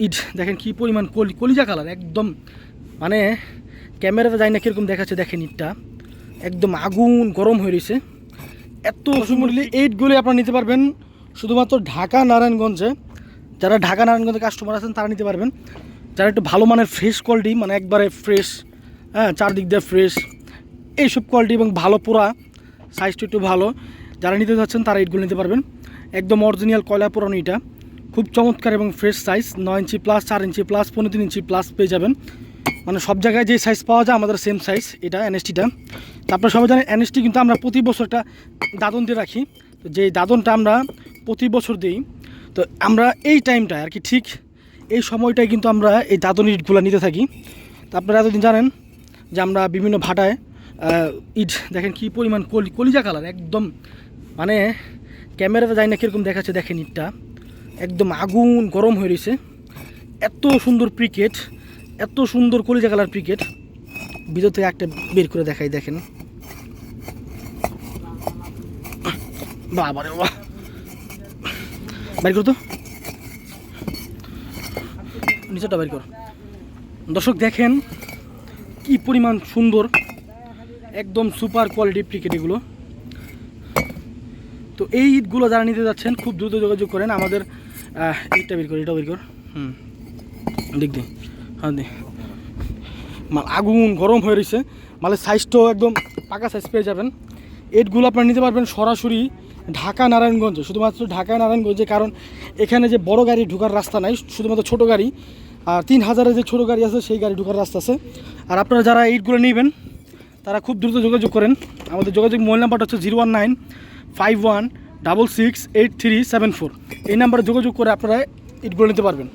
ইট দেখেন কি পরিমাণ কলিজা কালার, একদম মানে ক্যামেরাতে যায় না কীরকম দেখাচ্ছে। দেখেন ইটটা একদম আগুন গরম হয়ে রয়েছে। এত সুন্দর এইটগুলি আপনারা নিতে পারবেন শুধুমাত্র ঢাকা নারায়ণগঞ্জে। যারা ঢাকা নারায়ণগঞ্জে কাস্টমার আছেন তারা নিতে পারবেন। যারা একটু ভালো মানের ফ্রেশ কোয়ালিটি, মানে একবারে ফ্রেশ, হ্যাঁ চারদিক দিয়ে ফ্রেশ এইসব কোয়ালিটি এবং ভালো পোড়া সাইজটা একটু ভালো, যারা নিতে যাচ্ছেন তারা ইটগুলো নিতে পারবেন। একদম অরিজিনাল কয়লা পোড়ানো ইটা, খুব চমৎকার এবং ফ্রেশ সাইজ। 9 ইঞ্চি প্লাস, 4 ইঞ্চি প্লাস, 15 ইঞ্চি প্লাস পেয়ে যাবেন। মানে সব জায়গায় যে সাইজ পাওয়া যায় আমাদের সেম সাইজ এটা এনএসটিটা। তারপরে সবাই জানেন এনএসটি কিন্তু আমরা প্রতি বছর একটা দাদন দিয়ে রাখি। তো যেই দাদনটা আমরা প্রতি বছর দিই, তো আমরা এই টাইমটায় আর কি ঠিক এই সময়টায় কিন্তু আমরা এই দাদন ইটগুলো নিতে থাকি। তো আপনারা এতদিন জানেন যে আমরা বিভিন্ন ভাটায় ইট দেখেন কি পরিমাণ কলিজা কালার, একদম মানে ক্যামেরাতে যায় না কীরকম দেখাচ্ছে। দেখেন ইটটা একদম আগুন গরম হয়ে রয়েছে। এত সুন্দর প্রিকেট, এত সুন্দর কলিজা কালার প্রিকেট। ভিতর থেকে একটা বের করে দেখাই, দেখেন বাবারে বাবা, বের করো তো, নিচেটা বের কর। দর্শক দেখেন কি পরিমাণ সুন্দর, একদম সুপার কোয়ালিটি প্রিকেট এগুলো। তো এই ইটগুলো যারা নিতে যাচ্ছেন খুব দ্রুত যোগাযোগ করেন। আমাদের ইটটা বের কর, এটা বের কর, দিক দিই, হ্যাঁ দি, মাল আগুন গরম হয়ে রয়েছে। মালের সাইজটাও একদম পাকা সাইজ পেয়ে যাবেন। ইটগুলো আপনারা নিতে পারবেন সরাসরি ঢাকা নারায়ণগঞ্জে, শুধুমাত্র ঢাকা নারায়ণগঞ্জে। কারণ এখানে যে বড় গাড়ি ঢোকার রাস্তা নাই, শুধুমাত্র ছোটো গাড়ি, আর 3000-এর যে ছোটো গাড়ি আছে সেই গাড়ি ঢোকার রাস্তা আছে। আর আপনারা যারা ইটগুলো নেবেন তারা খুব দ্রুত যোগাযোগ করেন। আমাদের যোগাযোগ মোবাইল নাম্বারটা হচ্ছে 01951668374। এই নাম্বারে যোগাযোগ করে আপনারা ইটগুলো নিতে পারবেন।